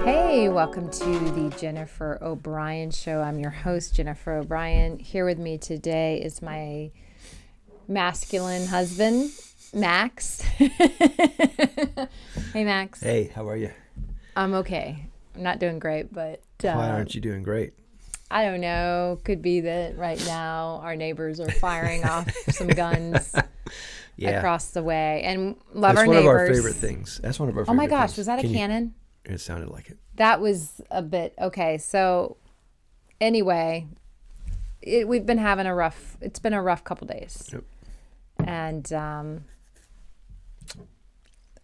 Hey, welcome to the Jennifer O'Brien Show. I'm your host, Jennifer O'Brien. Here with me today is my masculine husband, Max. Hey, Max. Hey, how are you? I'm okay. I'm not doing great, but... Why aren't you doing great? I don't know. Could be that right now our neighbors are firing off some guns across the way. And love our neighbors. That's one of our favorite things. That's one of our favorite things. Oh my gosh, things. was that a cannon? It sounded like it. That was a bit, okay. So anyway, we've been having it's been a rough couple days. Yep. And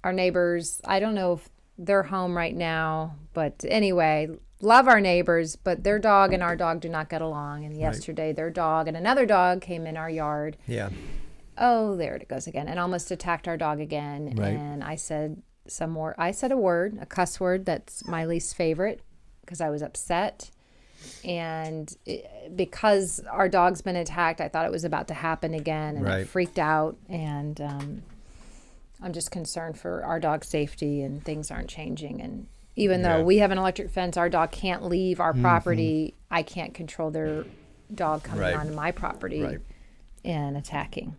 our neighbors, I don't know if they're home right now, but anyway, love our neighbors, but their dog and our dog do not get along. And yesterday their dog and another dog came in our yard. Yeah. Oh, there it goes again. And almost attacked our dog again. Right. And I said a cuss word that's my least favorite because I was upset. And because our dog's been attacked, I thought it was about to happen again. And I freaked out. And I'm just concerned for our dog's safety, and things aren't changing. And even though we have an electric fence, our dog can't leave our property. I can't control their dog coming onto my property and attacking.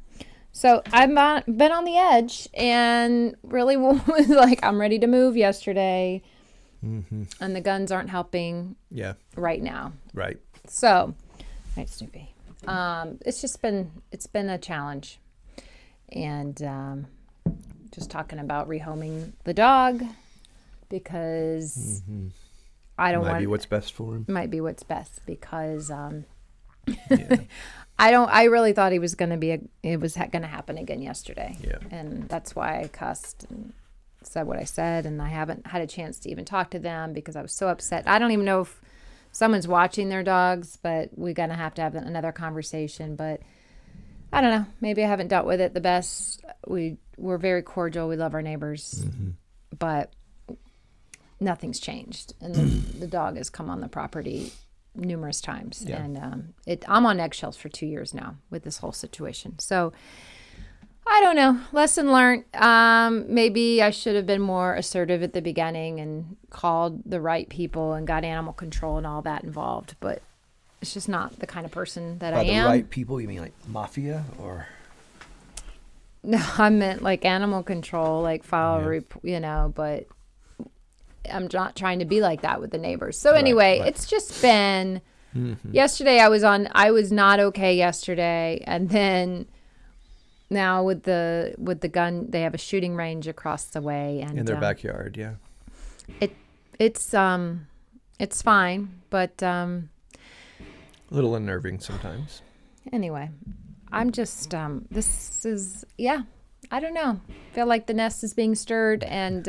So I've been on the edge and really was like, I'm ready to move yesterday. Mm-hmm. And the guns aren't helping right now. Right. So, right, Snoopy. It's been a challenge. And just talking about rehoming the dog because I don't want... Might be what's best for him. Might be what's best because... I really thought it was going to happen again yesterday. Yeah. And that's why I cussed and said what I said. And I haven't had a chance to even talk to them because I was so upset. I don't even know if someone's watching their dogs, but we're going to have another conversation. But I don't know. Maybe I haven't dealt with it the best. We're very cordial. We love our neighbors. Mm-hmm. But nothing's changed. And the dog has come on the property numerous times, and I'm on eggshells for 2 years now with this whole situation. So I don't know. Lesson learned. Maybe I should have been more assertive at the beginning and called the right people and got animal control and all that involved. But it's just not the kind of person that I am. By the right people, you mean like mafia or? No, I meant like animal control, like file, but I'm not trying to be like that with the neighbors. So anyway, it's just been yesterday I was not okay yesterday, and then now with the gun, they have a shooting range across the way and in their backyard, it's fine, but a little unnerving sometimes. Anyway, I'm just I don't know. I feel like the nest is being stirred, and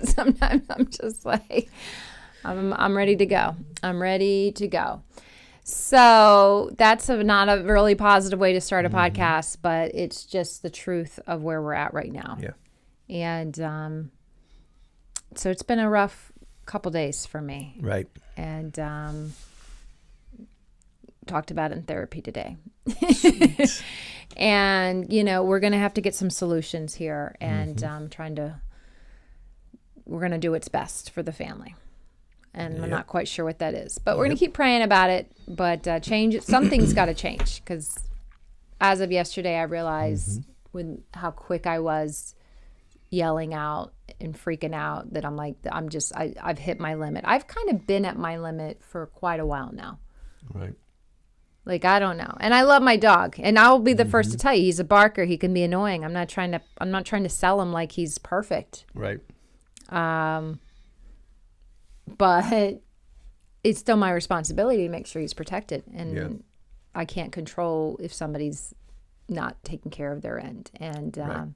sometimes I'm just like, I'm ready to go. I'm ready to go. So that's not a really positive way to start a podcast, but it's just the truth of where we're at right now. Yeah. And so it's been a rough couple days for me. Right. And talked about it in therapy today. And, we're going to have to get some solutions here, and we're going to do what's best for the family. And I'm not quite sure what that is, but we're going to keep praying about it, but something's got to change, because as of yesterday, I realized with how quick I was yelling out and freaking out that I'm like, I've hit my limit. I've kind of been at my limit for quite a while now. Right. Like, I don't know. And I love my dog. And I'll be the first to tell you, he's a barker. He can be annoying. I'm not trying to sell him like he's perfect. Right. But it's still my responsibility to make sure he's protected. And I can't control if somebody's not taking care of their end. And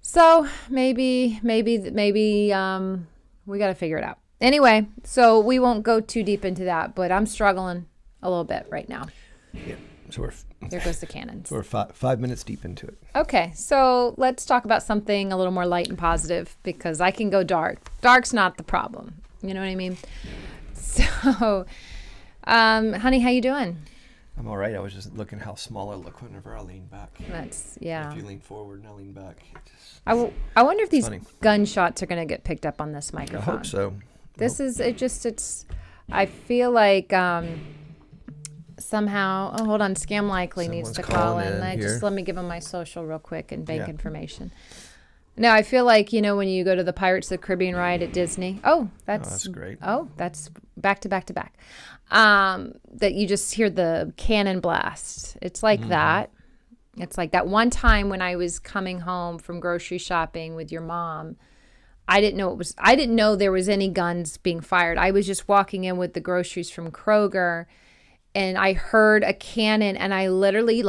so maybe we got to figure it out. Anyway, so we won't go too deep into that, but I'm struggling a little bit right now. Yeah. So there goes the cannons. So we're 5 minutes deep into it. Okay, so let's talk about something a little more light and positive, because I can go dark. Dark's not the problem. You know what I mean? So, honey, how you doing? I'm all right. I was just looking how small I look whenever I lean back. Yeah. If you lean forward and I lean back. I wonder if these funny. gunshots are going to get picked up on this I microphone. hope so. I feel like somehow, hold on, Scam Likely needs to call in. Let me give him my social real quick and bank information. No, I feel like, when you go to the Pirates of the Caribbean ride at Disney. That's great. That's back to back to back. That you just hear the cannon blast. It's like that. It's like that one time when I was coming home from grocery shopping with your mom. I didn't know there was any guns being fired. I was just walking in with the groceries from Kroger, and I heard a cannon, and I literally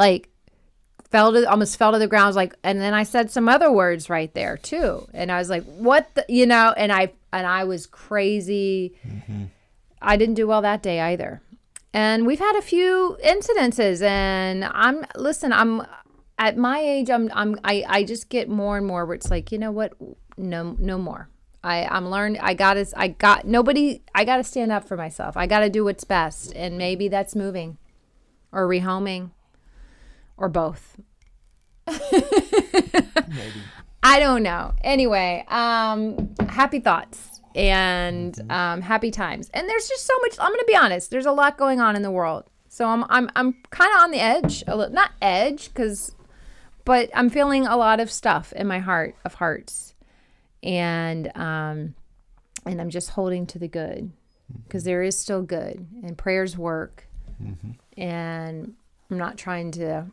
almost fell to the ground. I was like, and then I said some other words right there too, and I was like, what the, and I was crazy. I didn't do well that day either. And we've had a few incidences, and I'm at my age, I just get more and more where it's like, you know what? No more. I'm learned. I gotta stand up for myself. I gotta do what's best. And maybe that's moving or rehoming or both. Maybe. I don't know. Anyway, happy thoughts. And happy times. And there's just so much. I'm going to be honest. There's a lot going on in the world. So I'm kind of on the edge. Not edge, but I'm feeling a lot of stuff in my heart of hearts, and I'm just holding to the good, because there is still good, and prayers work, and I'm not trying to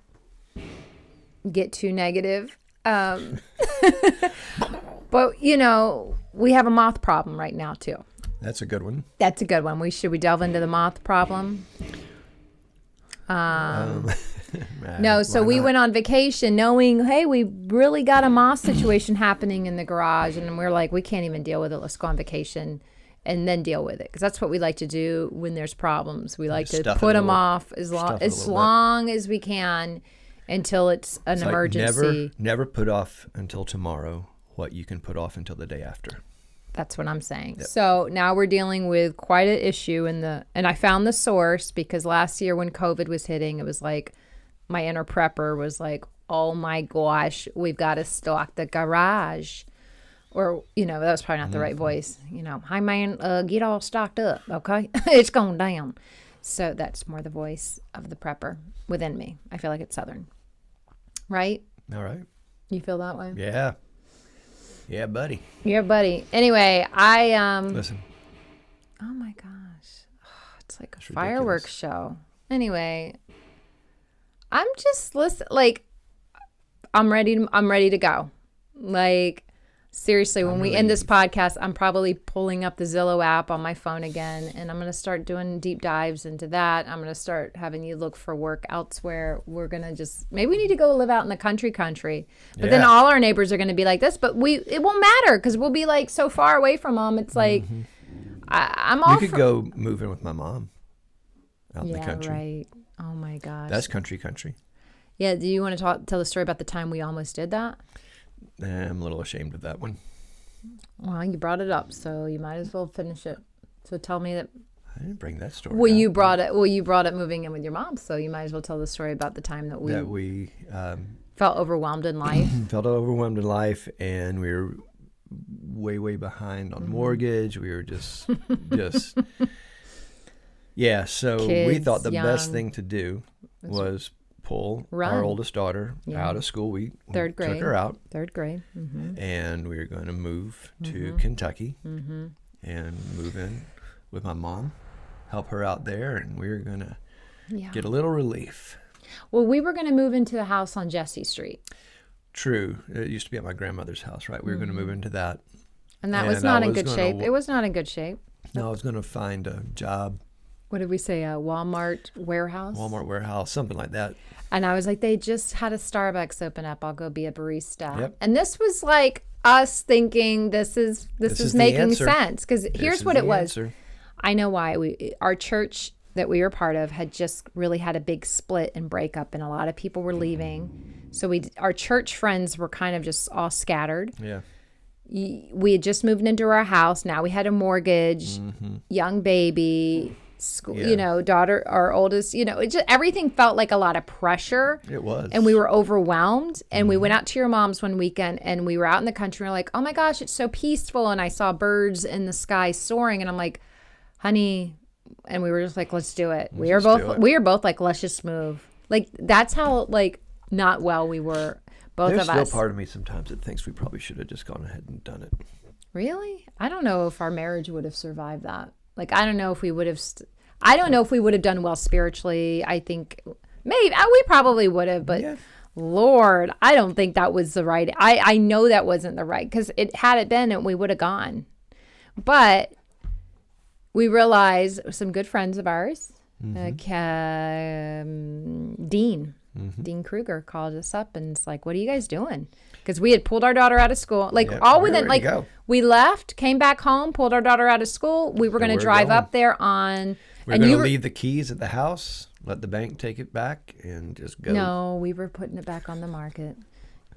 get too negative. But, we have a moth problem right now, too. That's a good one. That's a good one. Should we delve into the moth problem? No, so we went on vacation knowing, hey, we really got a moth situation happening in the garage. And we're like, we can't even deal with it. Let's go on vacation and then deal with it. Because that's what we like to do when there's problems. We like to put them off as long as we can until it's an emergency. Never put off until tomorrow what you can put off until the day after. That's what I'm saying. Yep. So now we're dealing with quite an issue and I found the source, because last year when COVID was hitting, it was like my inner prepper was like, oh my gosh, we've got to stock the garage. Or, that was probably not the right voice. Hi man, get all stocked up, okay? It's going down. So that's more the voice of the prepper within me. I feel like it's Southern. Right? All right. You feel that way? Yeah. Yeah, buddy. Yeah, buddy. Anyway, Listen. Oh my gosh. It's like a fireworks show. Anyway, I'm just I'm ready to go. Seriously, when we end this podcast, I'm probably pulling up the Zillow app on my phone again, and I'm going to start doing deep dives into that. I'm going to start having you look for work elsewhere. We're going to maybe we need to go live out in the country. But then all our neighbors are going to be like this, but it won't matter because we'll be so far away from them. It's like, I'm all You could go move in with my mom out in the country. Yeah, right. Oh my gosh. That's country. Yeah, do you want to tell the story about the time we almost did that? I'm a little ashamed of that one. Well, you brought it up, so you might as well finish it. So tell me that. I didn't bring that story. Well, you brought it. Well, you brought it moving in with your mom, so you might as well tell the story about the time that we felt overwhelmed in life. And we were way behind on mortgage. We were just yeah. So Kids, we thought the best young. thing to do was pull our oldest daughter out of school. We Third grade. took her out. Third grade. And we were going to move to Kentucky and move in with my mom, help her out there, and we were going to get a little relief. Well, we were going to move into the house on Jesse Street. True. It used to be at my grandmother's house, right? We were going to move into that. And that was not in good shape. It was not in good shape. No, I was going to find a job. What did we say? A Walmart warehouse? Walmart warehouse, something like that. And I was like, they just had a Starbucks open up. I'll go be a barista. Yep. And this was like us thinking this is making sense. Because here's what it was. Answer. I know why. Our church that we were part of had just really had a big split and breakup, and a lot of people were leaving. So our church friends were kind of just all scattered. Yeah. We had just moved into our house. Now we had a mortgage, young baby. school, daughter, our oldest, it just, everything felt like a lot of pressure. It was. And we were overwhelmed. And we went out to your mom's one weekend and we were out in the country. And we're like, oh my gosh, it's so peaceful. And I saw birds in the sky soaring. And I'm like, honey, and we were just like, let's do it. We are both like, let's just move. Like, that's how, like, not well we were, both of us. There's still part of me sometimes that thinks we probably should have just gone ahead and done it. Really? I don't know if our marriage would have survived that. Like, I don't know if we would have, I don't know if we would have done well spiritually. I think maybe, we probably would have, but Lord, I don't think that was the right, I know that wasn't the right, because had it been, we would have gone. But we realized some good friends of ours, Dean Kruger called us up and it's like, what are you guys doing? Because we had pulled our daughter out of school. Like we left, came back home, pulled our daughter out of school. We were going to drive up there on. We're going to leave the keys at the house, let the bank take it back, and just go. No, we were putting it back on the market.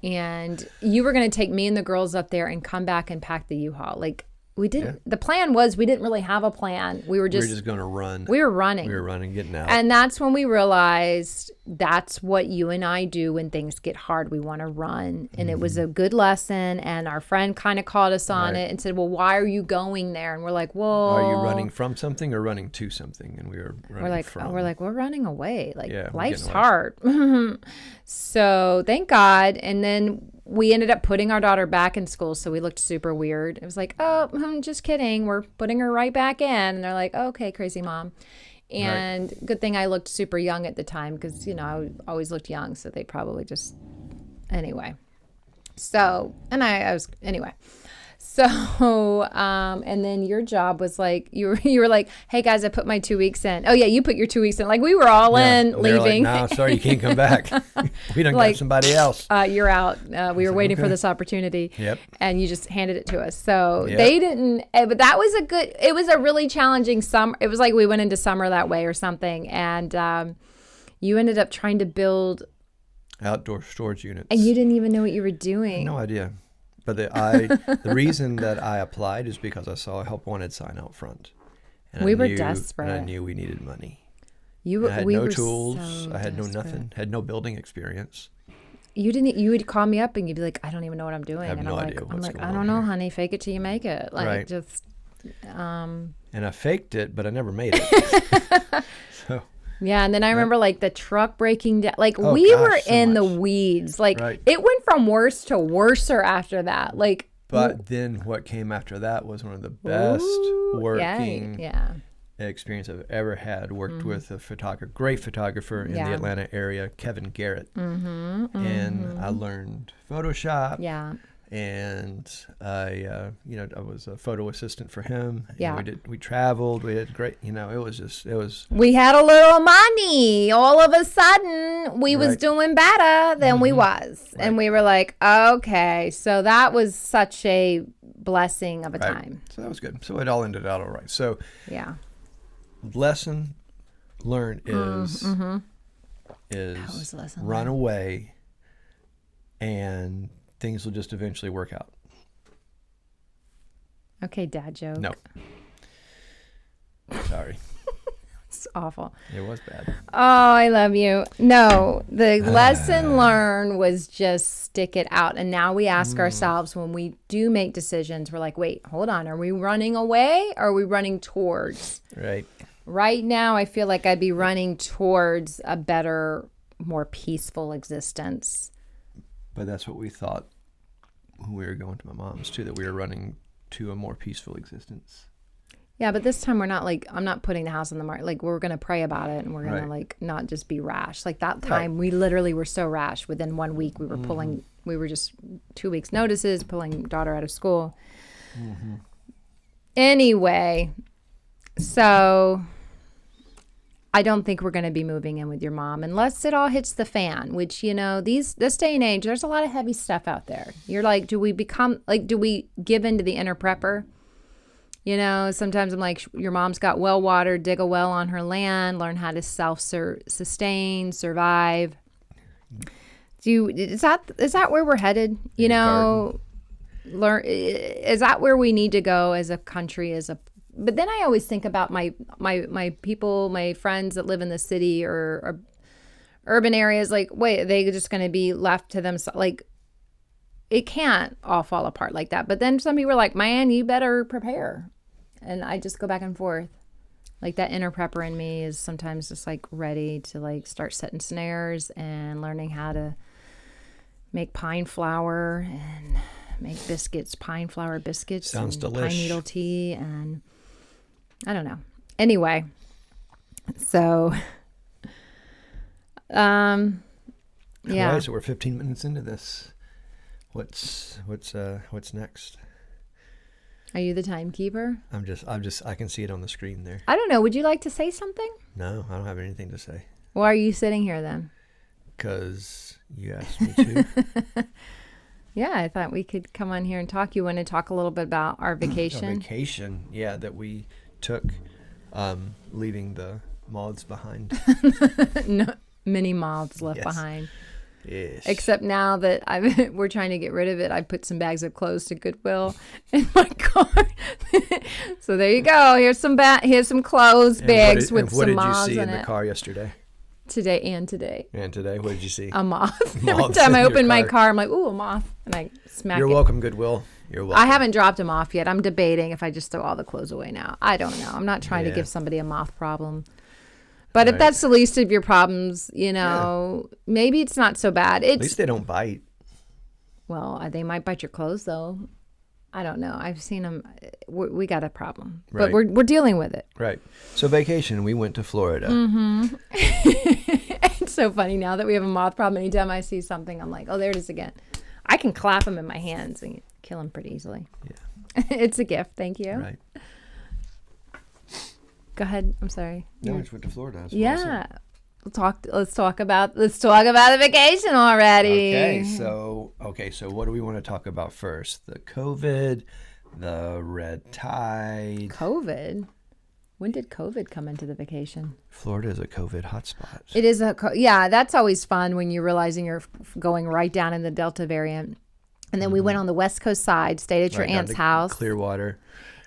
And you were going to take me and the girls up there and come back and pack the U-Haul. Like, we didn't. Yeah. The plan was we didn't really have a plan. We were just going to run. We were running. Getting out. And that's when we realized that's what you and I do when things get hard. We want to run. And it was a good lesson. And our friend kind of called us on it and said, well, why are you going there? And we're like, well, are you running from something or running to something? And we were running from. We're running away. Like, life's hard. So thank God. And then we ended up putting our daughter back in school, so we looked super weird. It was like, oh, just kidding. We're putting her right back in. And they're like, okay, crazy mom. And good thing I looked super young at the time because, I always looked young, so they probably just, anyway. So, and I was, anyway. So, and then your job was like, you were like, hey guys, I put my 2 weeks in. Oh yeah, you put your 2 weeks in. Like we were all in, leaving. Like, no, sorry, you can't come back. We done got somebody else. You're out. We were waiting for this opportunity. Yep. And you just handed it to us. So they didn't, but that was it was a really challenging summer. It was like we went into summer that way or something. And you ended up trying to build outdoor storage units. And you didn't even know what you were doing. No idea. But the reason that I applied is because I saw a help wanted sign out front. And we were desperate. And I knew we needed money. I had no tools. So I had no nothing. Had no building experience. You would call me up and you'd be like, I don't even know what I'm doing. I have and no idea what's going on. I don't know, honey. Fake it till you make it. Like right. just. And I faked it, but I never made it. So. Yeah, and then I remember like the truck breaking down. Like we were in the weeds. Like it went from worse to worser after that. Like, but then what came after that was one of the best working experience I've ever had. Worked with a great photographer in the Atlanta area, Kevin Garrett, and I learned Photoshop. Yeah. And I was a photo assistant for him. Yeah. We traveled. We had great, it was. We had a little money. All of a sudden, we was doing better than we was. Right. And we were like, okay. So that was such a blessing of a time. So that was good. So it all ended out all right. So lesson learned is run away and things will just eventually work out. Okay, dad joke. No. Sorry. It's awful. It was bad. Oh, I love you. No, the lesson learned was just stick it out. And now we ask ourselves when we do make decisions, we're like, wait, hold on. Are we running away or are we running towards? Right. Right now, I feel like I'd be running towards a better, more peaceful existence. But that's what we thought when we were going to my mom's too, that we were running to a more peaceful existence. Yeah, but this time we're not like, I'm not putting the house on the market. Like we're going to pray about it and we're going to like not just be rash. Like that time we literally were so rash. Within 1 week we were pulling, we were just 2 weeks notices, pulling daughter out of school. Anyway, so I don't think we're going to be moving in with your mom unless it all hits the fan, which, this day and age, there's a lot of heavy stuff out there. You're like, do we give into the inner prepper? Sometimes I'm like, your mom's got well water, dig a well on her land, learn how to sustain, survive. Is that where we're headed? Is that where we need to go as a country, as a but then I always think about my people, my friends that live in the city or urban areas. Like, wait, are they just going to be left to themselves? Like, it can't all fall apart like that. But then some people are like, man, you better prepare. And I just go back and forth. Like, that inner prepper in me is sometimes just like ready to like start setting snares and learning how to make pine flour and make biscuits, pine flour biscuits. Sounds and delicious. Pine needle tea, and I don't know. Anyway, so yeah. All right, so we're 15 minutes into this. What's next? Are you the timekeeper? I can see it on the screen there. I don't know. Would you like to say something? No, I don't have anything to say. Why are you sitting here then? Because you asked me to. Yeah, I thought we could come on here and talk. You want to talk a little bit about our vacation? Our vacation, yeah, that we took, leaving the moths behind. No, many moths left behind. Yes. Except now that we're trying to get rid of it, I put some bags of clothes to Goodwill in my car. So there you go. Here's some clothes bags with some moths in it. What did you see in the car yesterday? Today and today. And today, what did you see? A moth. Every time I open my car, I'm like, ooh, a moth. And I smack it. You're welcome, Goodwill. You're welcome. I haven't dropped them off yet. I'm debating if I just throw all the clothes away now. I don't know. I'm not trying to give somebody a moth problem. But if that's the least of your problems, maybe it's not so bad. At least they don't bite. Well, they might bite your clothes, though. I don't know. I've seen them. We got a problem. But we're dealing with it. Right. So vacation, we went to Florida. Mm-hmm. It's so funny now that we have a moth problem. Anytime I see something, I'm like, oh, there it is again. I can clap them in my hands and kill them pretty easily. Yeah. It's a gift. Thank you. Right. Go ahead. I'm sorry. No, I just went to Florida. Yeah. Let's talk about the vacation already. Okay, so what do we want to talk about first? The COVID, the red tide. COVID? When did COVID come into the vacation? Florida is a COVID hotspot. It is that's always fun when you're realizing you're going right down in the Delta variant. And then we went on the West Coast side, stayed at your aunt's house. Clearwater.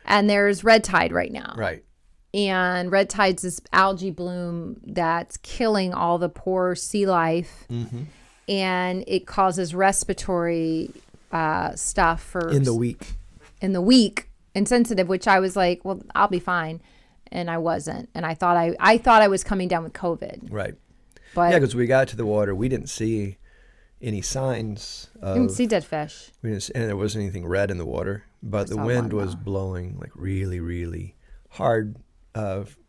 And there's red tide right now. Right. And red tide's this algae bloom that's killing all the poor sea life. Mm-hmm. And it causes respiratory stuff for... In the weak. And sensitive, which I was like, well, I'll be fine. And I wasn't. And I thought I was coming down with COVID. Right. But yeah, because we got to the water. We didn't see any signs of... We didn't see dead fish. And there wasn't anything red in the water. But the wind was blowing like really, really hard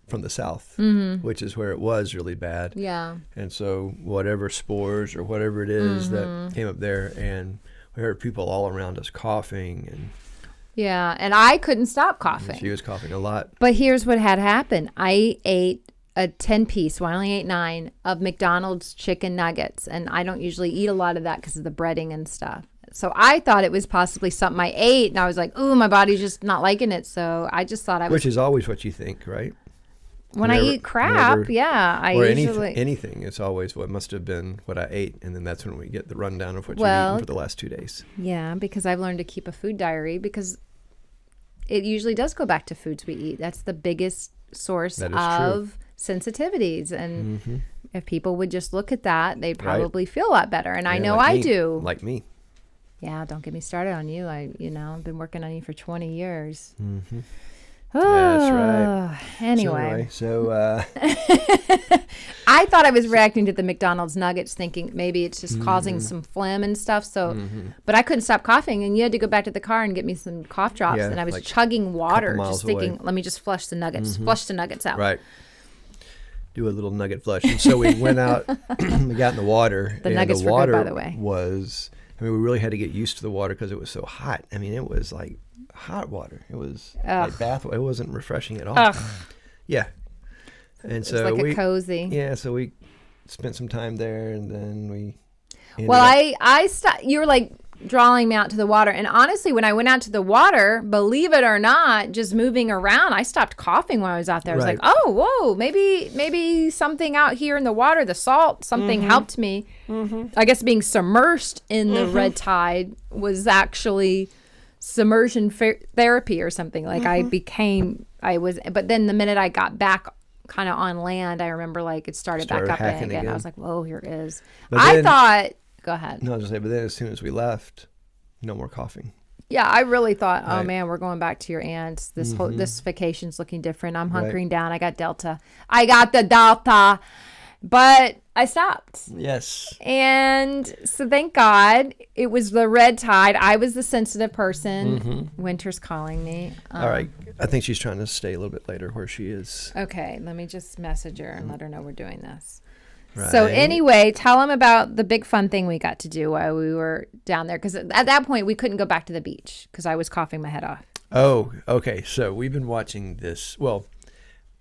from the south, which is where it was really bad. Yeah. And so whatever spores or whatever it is that came up there, and we heard people all around us coughing. And I couldn't stop coughing. She was coughing a lot. But here's what had happened. I ate a 10-piece, well, I only ate 9, of McDonald's chicken nuggets. And I don't usually eat a lot of that because of the breading and stuff. So I thought it was possibly something I ate, and I was like, ooh, my body's just not liking it. So I just thought Which is always what you think, right? When I eat crap, I usually... anything, it's always what must have been what I ate, and then that's when we get the rundown of what you've eaten for the last 2 days. Yeah, because I've learned to keep a food diary, because it usually does go back to foods we eat. That's the biggest source of sensitivities, and if people would just look at that, they'd probably feel a lot better, and I know I do. Like me. Yeah, don't get me started on you. I've been working on you for 20 years. Mm-hmm. Oh, that's right. Anyway. So I thought I was reacting to the McDonald's nuggets, thinking maybe it's just causing some phlegm and stuff. So, but I couldn't stop coughing, and you had to go back to the car and get me some cough drops. And I was chugging water, just thinking, let me just flush the nuggets, flush the nuggets out. Right. Do a little nugget flush. And so we went out, we got in the water. The nuggets were good, by the way. We really had to get used to the water because it was so hot. I mean, it was like hot water. It was like bath. It wasn't refreshing at all. Ugh. Yeah. And it's so like a cozy. Yeah. So we spent some time there, and then we. I stopped. You were like drawing me out to the water, and honestly, when I went out to the water, believe it or not, just moving around, I stopped coughing when I was out there. I was like, oh, whoa, maybe something out here in the water, the salt, something helped me. I guess being submersed in the red tide was actually submersion therapy or something. Like but then the minute I got back kind of on land, I remember like it started back up again. I was like, whoa, here it is. I thought, go ahead. No, I was just saying, but then as soon as we left, no more coughing. Yeah, I really thought, oh man, we're going back to your aunt's. This vacation's looking different. I'm hunkering down. I got Delta. I got the Delta. But I stopped. Yes. And so thank God it was the red tide. I was the sensitive person. Winter's calling me. All right. I think she's trying to stay a little bit later where she is. Okay. Let me just message her and let her know we're doing this. Right. So anyway, tell them about the big fun thing we got to do while we were down there. Because at that point, we couldn't go back to the beach because I was coughing my head off. Oh, okay. So we've been watching this. Well,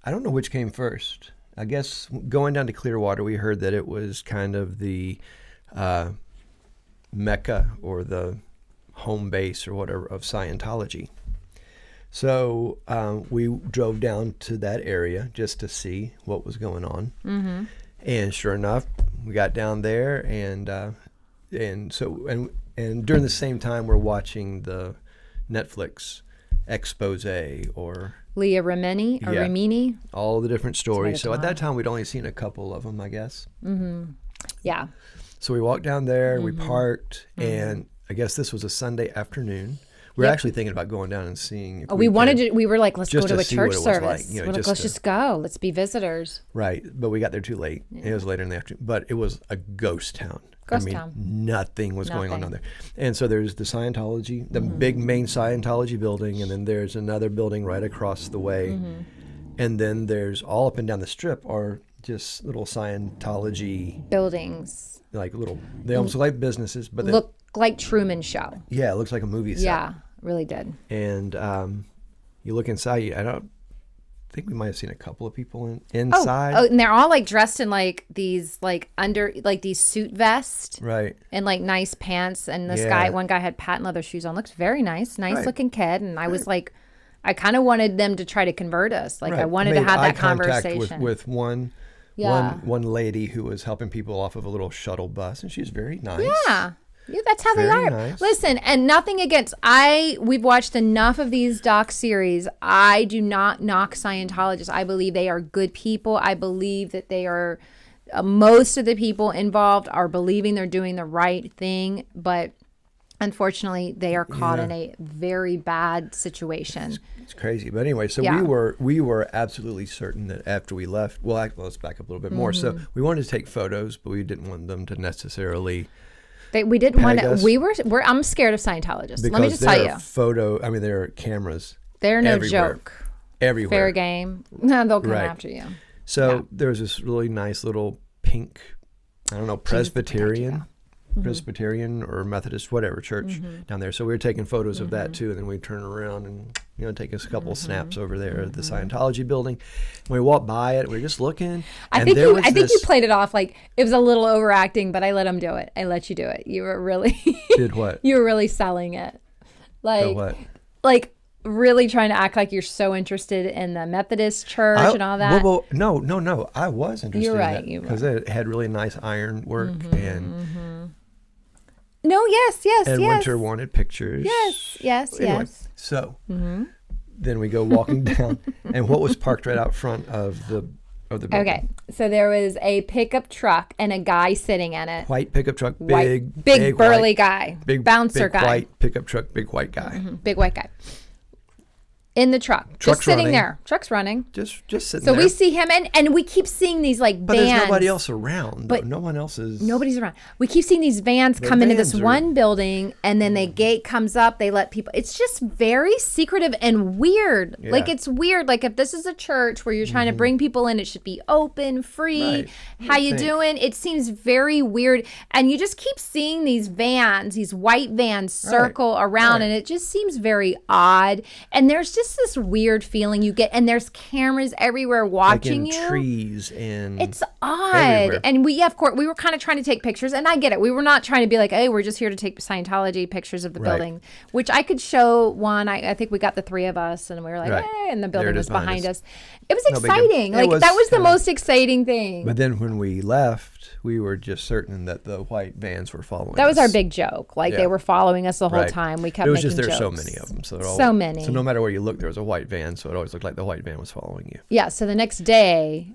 I don't know which came first. I guess going down to Clearwater, we heard that it was kind of the Mecca or the home base or whatever of Scientology. So we drove down to that area just to see what was going on. Mm-hmm. And sure enough, we got down there, and during the same time, we're watching the Netflix expose or Leah Remini, all the different stories. So at that time, we'd only seen a couple of them, I guess. Mm-hmm. Yeah. So we walked down there, we parked, and I guess this was a Sunday afternoon. We were actually thinking about going down and seeing. We were like, let's go to a church service. Like, let's just go. Let's be visitors. Right. But we got there too late. Yeah. It was later in the afternoon. But it was a ghost town. Nothing was going on down there. And so there's the Scientology, the big main Scientology building, and then there's another building right across the way. Mm-hmm. And then there's all up and down the strip are just little Scientology buildings. Like little, they almost look like businesses, but look like Truman Show. Yeah, it looks like a movie set. Yeah, really did. And you look inside, I don't think we might have seen a couple of people inside. Oh, and they're all like dressed in like these these suit vests. Right. And like nice pants. And this one guy had patent leather shoes on. Looked very nice looking kid. And I was like, I kind of wanted them to try to convert us. Like I wanted to have that conversation. With one lady who was helping people off of a little shuttle bus, and she was very nice. Yeah, that's how they are. Nice. Listen, and nothing against. We've watched enough of these doc series. I do not knock Scientologists. I believe they are good people. I believe that they are. Most of the people involved are believing they're doing the right thing, but unfortunately, they are caught in a very bad situation. It's crazy. But anyway, so we were absolutely certain that after we left, let's back up a little bit more. So we wanted to take photos, but we didn't want them to necessarily. We didn't want to. I'm scared of Scientologists. Let me just tell you. There are cameras. They're no joke. Everywhere. Fair game. No, they'll come after you. So there was this really nice little pink, I don't know, Presbyterian or Methodist, whatever church down there. So we were taking photos of that too, and then we'd turn around and take us a couple of snaps over there at the Scientology building. When we walked by it, we were just looking. I think you played it off like it was a little overacting, but I let him do it. I let you do it. You were really did what? You were really selling it, like what? Like really trying to act like you're so interested in the Methodist church and all that. Well, no. I was interested. You're right. Because it had really nice iron work and. No, yes. And Winter wanted pictures. Yes. So then we go walking down, and what was parked right out front of the building? Okay, so there was a pickup truck and a guy sitting in it. White pickup truck, big burly guy, bouncer guy. White pickup truck, big white guy. Big white guy. In the truck, just sitting there. Truck's running. Just sitting there. So we see him, and we keep seeing these vans. But there's nobody else around. But no one else is. Nobody's around. We keep seeing these vans come into this one building, and then the gate comes up. They let people. It's just very secretive and weird. Yeah. Like it's weird. Like if this is a church where you're trying to bring people in, it should be open, free. Right. How you doing? It seems very weird, and you just keep seeing these vans, these white vans, circle around, and it just seems very odd. And there's just just this weird feeling you get, and there's cameras everywhere watching like in you. Trees and it's odd. Everywhere. And of course, we were kind of trying to take pictures, and I get it. We were not trying to be like, hey, we're just here to take Scientology pictures of the building, which I could show one. I think we got the three of us, and we were like, hey, and the building was behind us. It was exciting. That was the most exciting thing. But then when we left, we were just certain that the white vans were following us. That was our big joke. Like they were following us the whole time. We kept making jokes. There were so many of them. So many. So no matter where you looked, there was a white van. So it always looked like the white van was following you. Yeah. So the next day,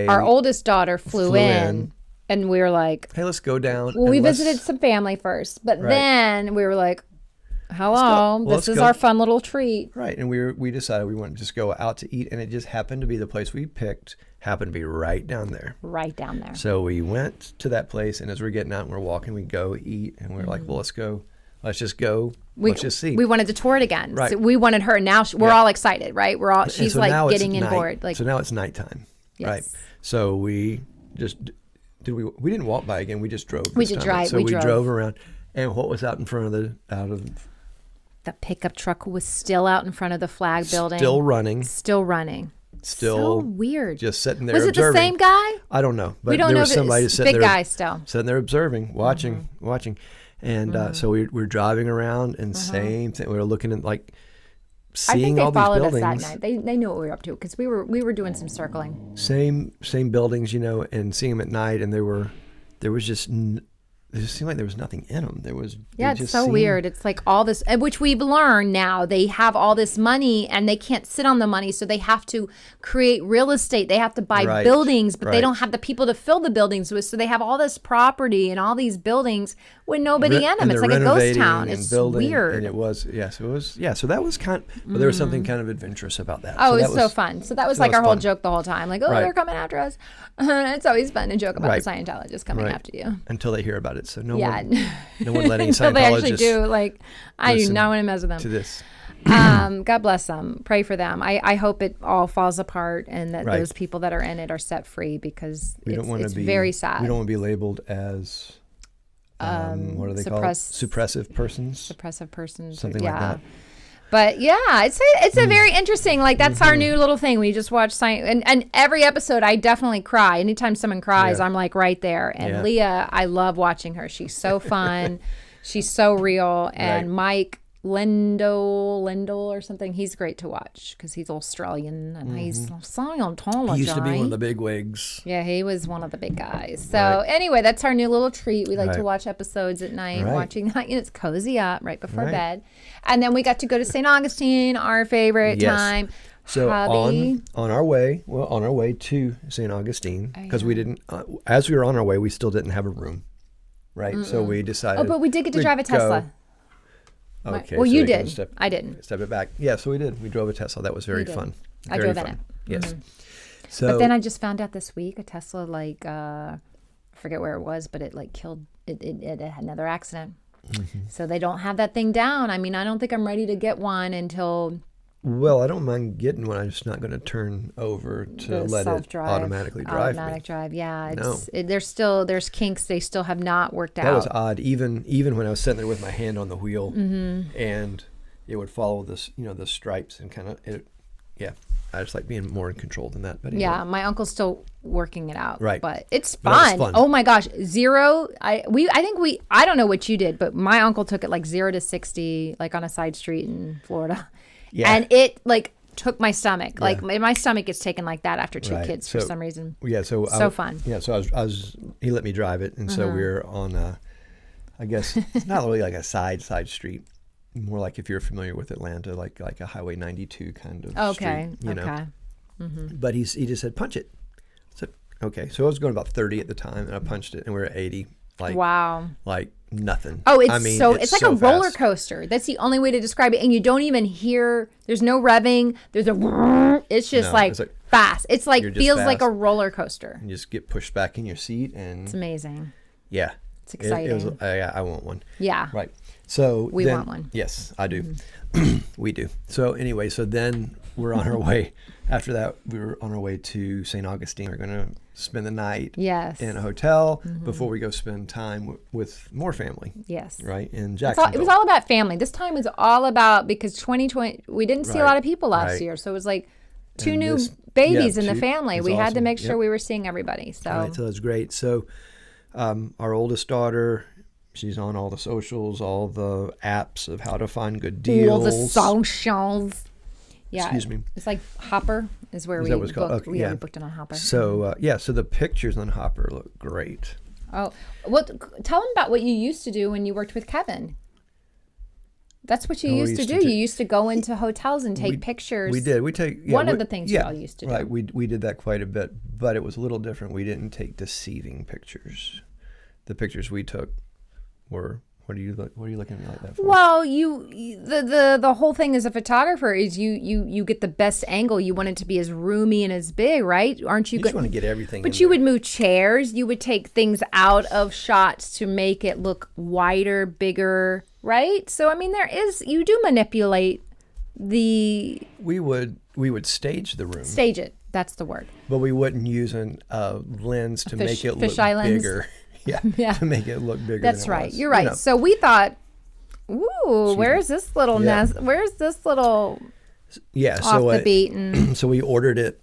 our oldest daughter flew in. And we were like, hey, let's go down. Well, we visited some family first. But then we were like, hello, this is our fun little treat. Right. And we decided we wanted to just go out to eat. And it just happened to be the place we picked happened to be right down there. Right down there. So we went to that place. And as we're getting out and we're walking, we go eat. And we're like, well, let's go. Let's just go. Let's just see. We wanted to tour it again. Right. So we wanted her. Now we're all excited, right? She's like getting in board. Like, so now it's nighttime. Yes. Right. So we just... We didn't walk by again. We just drove. We did drive. So we drove around, and what was out in front of the pickup truck was still out in front of the flag building. Still running. So weird. Just sitting there. Was it the same guy? I don't know, but we don't there know was somebody sitting there. Big guy still sitting there observing, watching, and so we were driving around, and same thing. We were looking at seeing all these buildings. I think they followed us that night. They knew what we were up to because we were doing some circling. Same buildings, and seeing them at night, and it just seemed like there was nothing in them. It's so weird. It's like all this, which we've learned now. They have all this money and they can't sit on the money, so they have to create real estate. They have to buy buildings, but they don't have the people to fill the buildings with. So they have all this property and all these buildings with nobody in them. It's like a ghost town. It's weird. And it was. So that was but there was something kind of adventurous about that. Oh, it was so fun. So that was like our whole joke the whole time. Like, they're coming after us. It's always fun to joke about the Scientologists coming after you. Until they hear about it. So no one letting Until Scientologists they actually do. Like, I do not want to mess with them. To this. God bless them. Pray for them. I hope it all falls apart and that those people that are in it are set free because it's very sad. We don't want to be labeled as what are they called? Suppressive persons. Something like that. But yeah, it's a very interesting, like that's our new little thing. We just watch and every episode I definitely cry. Anytime someone cries, I'm like right there. And Leah, I love watching her. She's so fun. She's so real. And Mike Lendl or something, he's great to watch because he's Australian and he's Scientology. He used to be one of the big wigs. Yeah, he was one of the big guys. So anyway, that's our new little treat. We like to watch episodes at night, watching that. It's cozy up right before bed. And then we got to go to St. Augustine, our favorite time. So hubby. on our way to St. Augustine, because we didn't, as we were on our way, we still didn't have a room, right? So we decided. Oh, but we did get to drive a Tesla. Okay. Well, you did. I didn't. Step it back. Yeah, so we did. We drove a Tesla. That was very fun. I drove in it. Yes. So, but then I just found out this week a Tesla, I forget where it was, but it killed. It had another accident. So they don't have that thing down. I mean, I don't think I'm ready to get one until. Well, I don't mind getting one. I'm just not going to turn over to let it automatically drive. Automatic drive, yeah. There's kinks. They still have not worked out. That was odd. Even when I was sitting there with my hand on the wheel, and it would follow this, the stripes and kind of it. Yeah, I just like being more in control than that. But anyway. Yeah, my uncle's still working it out. Right, but it's fun. Oh my gosh, I don't know what you did, but my uncle took it like 0 to 60, like on a side street in Florida. Yeah. And it took my stomach. Like my stomach gets taken like that after two kids for some reason. Yeah, so fun. Yeah, so I was he let me drive it, and so we were on I guess it's not really like a side street, more like if you're familiar with Atlanta, like a Highway 92 kind of street, you know. But he just said punch it. So okay, so I was going about 30 at the time, and I punched it, and we were at 80. Wow. Like nothing. Oh, it's like a roller coaster. That's the only way to describe it. And you don't even hear, there's no revving. There's it's just like fast. It's like, feels like a roller coaster. You just get pushed back in your seat and. It's amazing. Yeah. It's exciting. I want one. Yeah. Right. So we want one. Yes, I do. We do. So anyway, so then we're on our way. After that, we were on our way to St. Augustine. We're going to spend the night in a hotel before we go spend time with more family. Yes. Right? In Jacksonville. It was all about family. This time was all about, because 2020, we didn't see a lot of people last year. So it was like two new babies in the family. We had to make sure we were seeing everybody. So it was great. So our oldest daughter, she's on all the socials, all the apps of how to find good deals. All the socials. Yeah. Excuse me. It's like Hopper is where we booked. Okay, we booked it on Hopper. So, so the pictures on Hopper look great. Oh, well, tell them about what you used to do when you worked with Kevin. That's what you used to do. You used to go into hotels and take pictures. We did. We take one of the things you all used to do. Right. We did that quite a bit, but it was a little different. We didn't take deceiving pictures. The pictures we took were. What are you looking at me like that for? Well, the whole thing as a photographer is you get the best angle. You want it to be as roomy and as big, right? Aren't you? You just want to get everything. But you would move chairs. You would take things out of shots to make it look wider, bigger, right? So I mean, you do manipulate the. We would stage the room. Stage it. That's the word. But we wouldn't use a lens to make it look bigger. Yeah, to make it look bigger. That's right. You're right. You know. So we thought, where's this little nest? Where's this little off the beaten? So we ordered it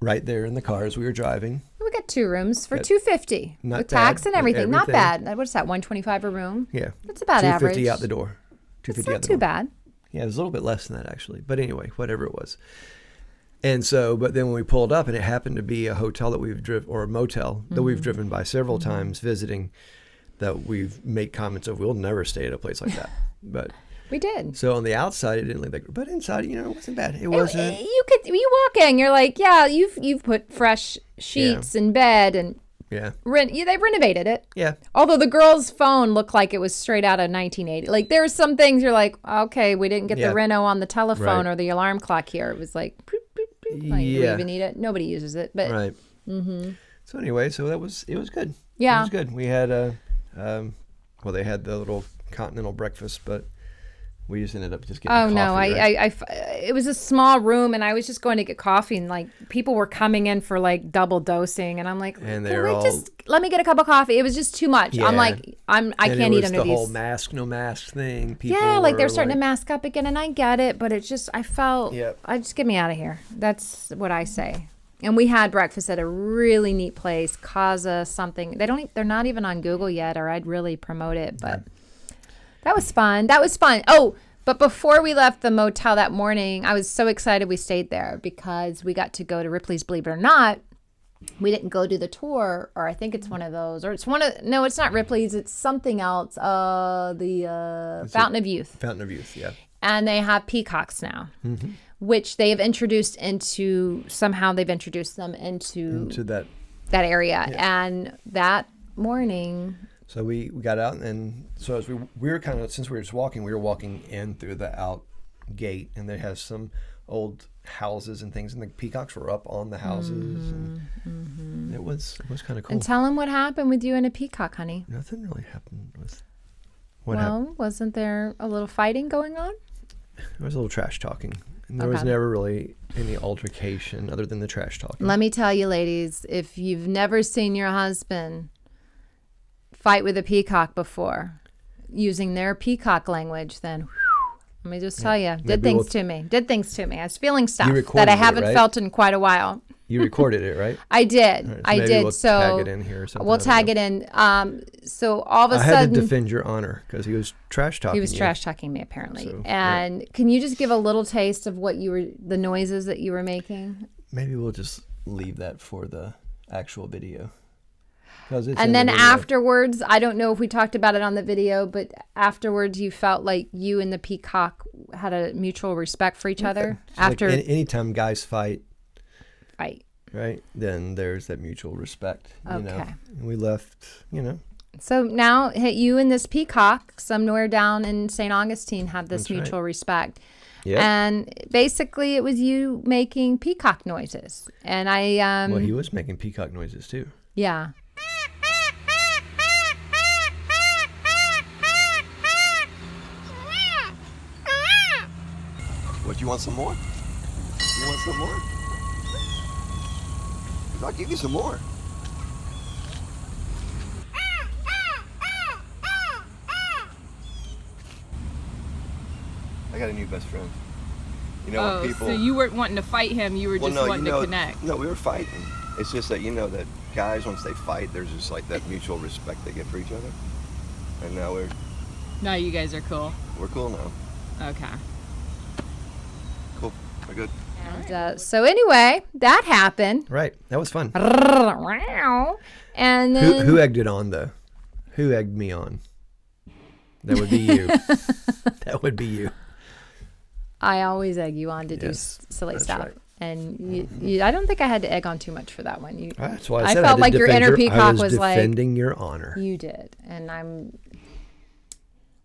right there in the car as we were driving. We got 2 rooms for $250 with tax and everything. Not bad. What's that? $125 a room. Yeah, that's about average. $250 out the door. $250 That's not too bad. Yeah, it was a little bit less than that actually. But anyway, whatever it was. And so, but then when we pulled up, and it happened to be a hotel that we've driven, or a motel that we've driven by several times visiting, that we've made comments of, we'll never stay at a place like that. But we did. So on the outside, it didn't look like, but inside, it wasn't bad. It wasn't. You walk in, you're like, yeah, you've put fresh sheets in bed, and they renovated it. Yeah. Although the girl's phone looked like it was straight out of 1980. Like there were some things you're like, okay, we didn't get the reno on the telephone or the alarm clock here. It was like. Like, do we even need it? Nobody uses it, but right. So anyway, so it was good. Yeah, it was good. We had they had the little continental breakfast, but we just ended up just getting. Oh coffee, no, it was a small room, and I was just going to get coffee, and like people were coming in for like double dosing, and I'm like, and they're all just let me get a cup of coffee. It was just too much. Yeah. I'm like, I can't eat under these. The whole mask, no mask thing. People like they're starting to mask up again, and I get it, but it's just I felt, I just get me out of here. That's what I say. And we had breakfast at a really neat place, Casa something. They're not even on Google yet, or I'd really promote it, but. That was fun. Oh, but before we left the motel that morning, I was so excited we stayed there because we got to go to Ripley's Believe It or Not. We didn't go do the tour, or I think it's one of those, or no, it's not Ripley's. It's something else. The Fountain of Youth. Fountain of Youth, yeah. And they have peacocks now, which they have introduced them into that area. Yeah. And that morning... So we got out, and so as we were kind of, since we were just walking, we were walking in through the out gate, and they has some old houses and things, and the peacocks were up on the houses, and it was kind of cool. And tell them what happened with you and a peacock, honey. Nothing really happened. Wasn't there a little fighting going on? There was a little trash talking. And there was never really any altercation other than the trash talking. Let me tell you, ladies, if you've never seen your husband fight with a peacock before using their peacock language, then let me just tell you, did things to me. I was feeling stuff that I haven't felt in quite a while. You recorded it, right? I did. Right, so I did. We'll tag it in here or something. We'll tag it in. So all of a sudden, I had to defend your honor because he was trash talking. He was trash talking me apparently. So, and can you just give a little taste of what the noises that you were making? Maybe we'll just leave that for the actual video. And then afterwards, I don't know if we talked about it on the video, but afterwards you felt like you and the peacock had a mutual respect for each other. After anytime guys fight, right? Then there's that mutual respect, you know. And we left, So now you and this peacock somewhere down in St. Augustine had this mutual respect. Yep. And basically it was you making peacock noises. And well, he was making peacock noises too. Yeah. What, you want some more? want some more? 'Cause I'll give you some more. I got a new best friend. You know, when people... so you weren't wanting to fight him, you were just wanting to connect. No, we were fighting. It's just that, that guys, once they fight, there's just like that mutual respect they get for each other. And now you guys are cool. We're cool now. Okay. Cool. We're good. And so anyway, that happened. Right. That was fun. And then... Who egged it on, though? Who egged me on? That would be you. That would be you. I always egg you on to do silly stuff. Right. And you, I don't think I had to egg on too much for that one. That's why I said felt like your inner Peacock was defending your honor. You did. And I'm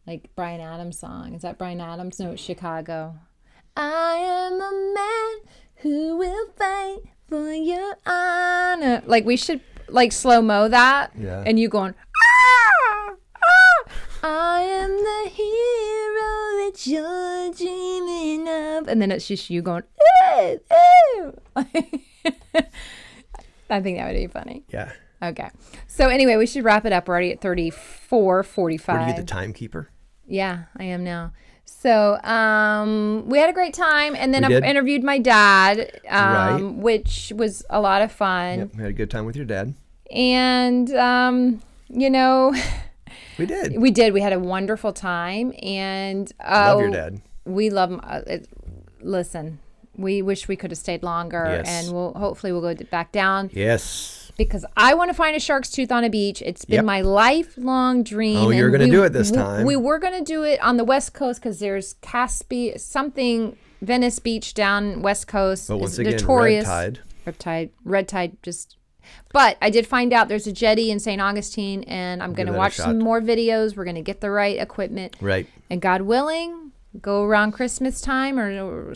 like Bryan Adams' song. Is that Bryan Adams? No, it's Chicago. I am a man who will fight for your honor. Like we should like slow-mo that. Yeah. And you going, ah, ah, I am the hero that you're dreaming of. And then it's just you going, ooh, ooh. I think that would be funny. Yeah. Okay. So anyway, we should wrap it up. We're already at 34:45. Were you the timekeeper? Yeah, I am now. So we had a great time, and then I interviewed my dad, which was a lot of fun. Yep, we had a good time with your dad. And, we did. We did. We had a wonderful time. And love your dad. We love him. Listen, we wish we could have stayed longer, and hopefully we'll go back down. Yes. Because I want to find a shark's tooth on a beach. It's been my lifelong dream. Oh, you're going to do it this time. We were going to do it on the West Coast because there's Venice Beach down West Coast. But once again, notorious. Red tide just... But I did find out there's a jetty in St. Augustine, and I'm going to watch some more videos. We're going to get the right equipment. Right. And God willing, go around Christmas time or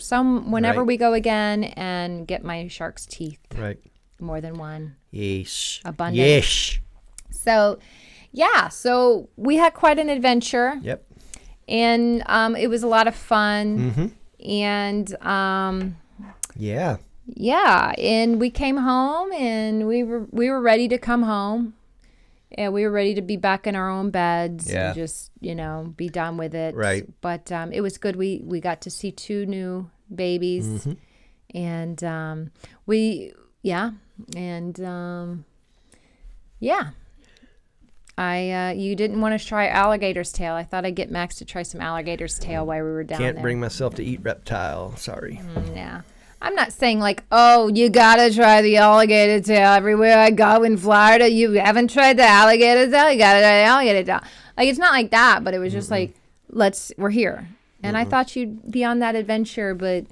whenever we go again and get my shark's teeth. Right. More than one. Yes. Abundant. Yes. So, so we had quite an adventure. Yep. And it was a lot of fun. Mm-hmm. And yeah. Yeah, and we came home, and we were ready to come home. Yeah, we were ready to be back in our own beds and just, be done with it. Right. But it was good. We got to see 2 new babies. Mm-hmm. And you didn't want to try alligator's tail. I thought I'd get Max to try some alligator's tail while we were down there. Can't bring myself to eat reptile. Sorry. Yeah. I'm not saying like, oh, you gotta try the alligator tail everywhere I go in Florida. You haven't tried the alligator tail. You gotta try the alligator tail. Like, it's not like that, but it was just like, we're here. And I thought you'd be on that adventure, but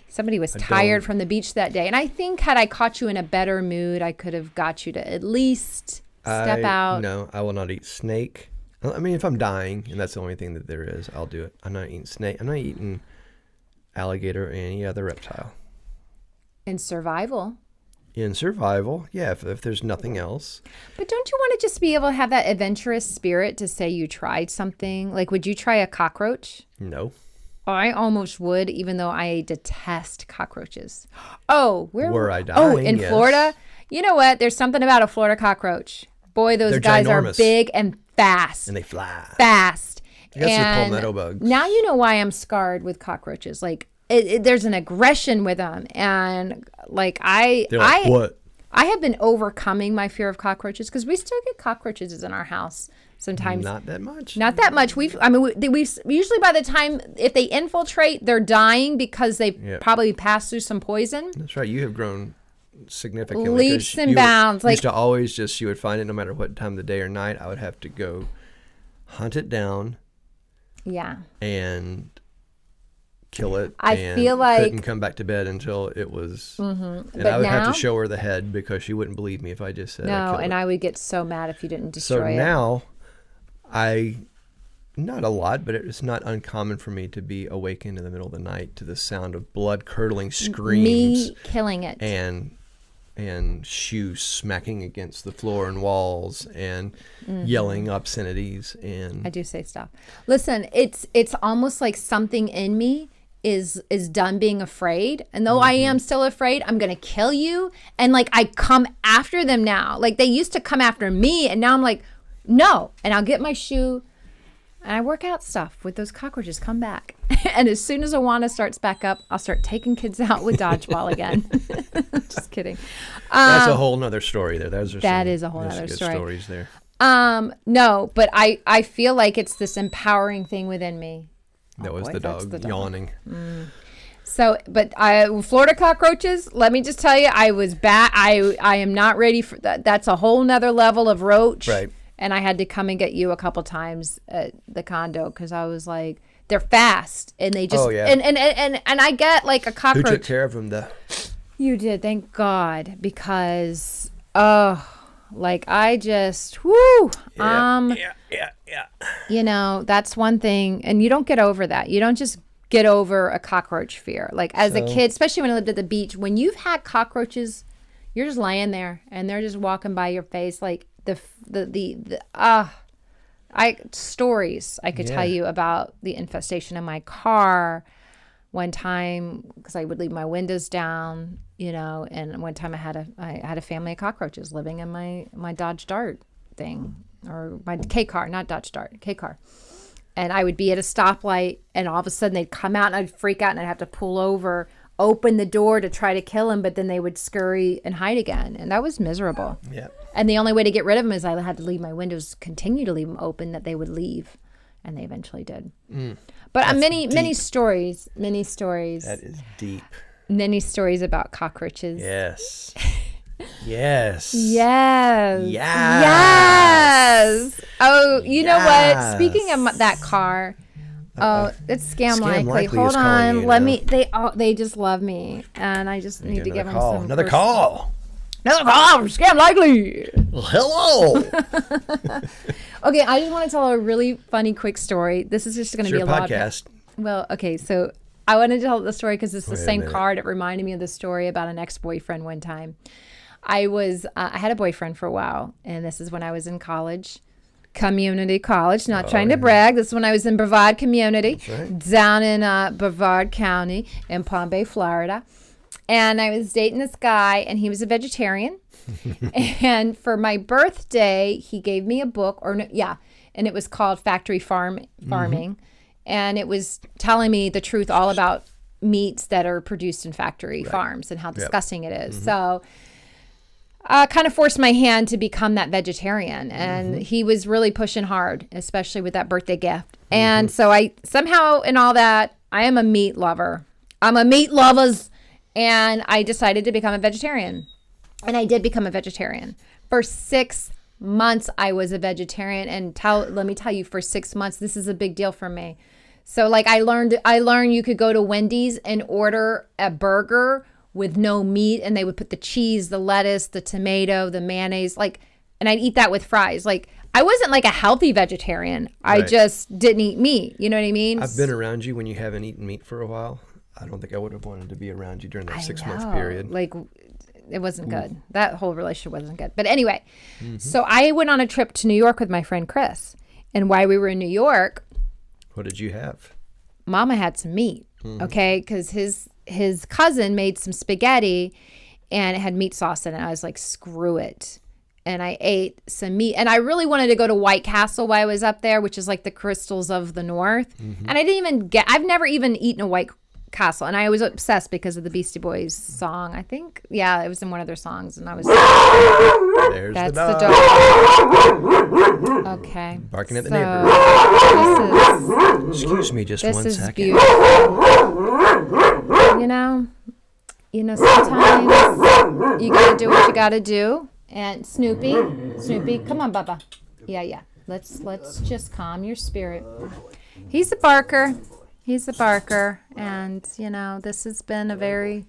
somebody was tired from the beach that day. And I think had I caught you in a better mood, I could have got you to at least step out. No, I will not eat snake. I mean, if I'm dying and that's the only thing that there is, I'll do it. I'm not eating snake. I'm not eating alligator or any other reptile. In survival, yeah, if there's nothing else. But don't you want to just be able to have that adventurous spirit to say you tried something? Like, would you try a cockroach? No. I almost would, even though I detest cockroaches. Oh, where were I dying? Oh, in Florida? You know what? There's something about a Florida cockroach. Boy, those guys ginormous. Are big and fast. And they fly. Fast. I guess they're palmetto bugs. Now you know why I'm scarred with cockroaches. Like, there's an aggression with them. And, like, what? I have been overcoming my fear of cockroaches because we still get cockroaches in our house sometimes. Not that much. Not that much. We usually by the time, if they infiltrate, they're dying because they probably passed through some poison. That's right. You have grown significantly. Leaps and bounds. Used to always you would find it no matter what time of the day or night. I would have to go hunt it down. Yeah. And kill it. I feel like couldn't come back to bed until it was. Mm-hmm. And I would have to show her the head because she wouldn't believe me if I just said no. And it. I would get so mad if you didn't destroy it. So now, not a lot, but it's not uncommon for me to be awakened in the middle of the night to the sound of blood curdling screams. Me killing it. And shoes smacking against the floor and walls and yelling obscenities. And I do say stop. Listen, it's almost like something in me is done being afraid. And though I am still afraid, I'm going to kill you. And like, I come after them now. Like they used to come after me. And now I'm like, no. And I'll get my shoe and I work out stuff with those cockroaches. Come back. And as soon as Awana starts back up, I'll start taking kids out with dodgeball again. Just kidding. That's a whole nother story there. That is a whole other story. Stories there. No, but I feel like it's this empowering thing within me. That was the dog yawning. So, but Florida cockroaches, let me just tell you, I was bad. I am not ready for that. That's a whole nother level of roach. Right. And I had to come and get you a couple times at the condo because I was like, they're fast and they just, and I get like a cockroach. Who took care of them though? You did, thank God, because, like I just, Yeah. You know, that's one thing. And you don't get over that. You don't just get over a cockroach fear. Like as a kid, especially when I lived at the beach, when you've had cockroaches, you're just laying there and they're just walking by your face. Like stories I could tell you about the infestation in my car one time, because I would leave my windows down, you know, and one time I had a family of cockroaches living in my Dodge Dart thing, or my K car, not Dodge Dart, K car. And I would be at a stoplight and all of a sudden they'd come out and I'd freak out and I'd have to pull over, open the door to try to kill them, but then they would scurry and hide again. And that was miserable. Yeah. And the only way to get rid of them is I had to leave my windows, continue to leave them open, that they would leave. And they eventually did. But many stories. That is deep. Many stories about cockroaches. Yes. Yes. Yes. Yes. Yes. Oh, you know what? Speaking of that car, it's Scam Likely. Hold on. Let me. They just love me, and I just need to give them some. Another call. Another call from Scam Likely. Hello. Okay, I just want to tell a really funny, quick story. This is just going to be a podcast. Well, okay, so I want to tell the story because it's the same card. It reminded me of the story about an ex-boyfriend one time. I had a boyfriend for a while, and this is when I was in college, community college, not trying to brag. This is when I was in Brevard Community, down in Brevard County in Palm Bay, Florida. And I was dating this guy, and he was a vegetarian. And for my birthday, he gave me a book, and it was called Factory Farming. And it was telling me the truth all about meats that are produced in factory farms and how disgusting it is. So I kind of forced my hand to become that vegetarian. And he was really pushing hard, especially with that birthday gift. And so I somehow in all that, I am a meat lover. I'm a meat lovers. And I decided to become a vegetarian. And I did become a vegetarian. For 6 months, I was a vegetarian. And let me tell you, for 6 months, this is a big deal for me. So like I learned you could go to Wendy's and order a burger with no meat, and they would put the cheese, the lettuce, the tomato, the mayonnaise, and I'd eat that with fries. Like I wasn't like a healthy vegetarian. I just didn't eat meat. You know what I mean? I've been around you when you haven't eaten meat for a while. I don't think I would have wanted to be around you during that 6 month period. Like it wasn't good. That whole relationship wasn't good. But anyway, so I went on a trip to New York with my friend Chris. And while we were in New York, what did you have? Mama had some meat, okay? Because his cousin made some spaghetti and it had meat sauce in it. I was like, screw it. And I ate some meat. And I really wanted to go to White Castle while I was up there, which is like the crystals of the North. And I've never even eaten a White Castle. And I was obsessed because of the Beastie Boys song. I think, it was in one of their songs. And I was That's the dog. Okay. Barking at the neighbors. Excuse me just 1 second. This is beautiful. You know, sometimes you got to do what you got to do. And Snoopy, come on, Bubba. Yeah. Let's just calm your spirit. He's a barker. And, this has been a very...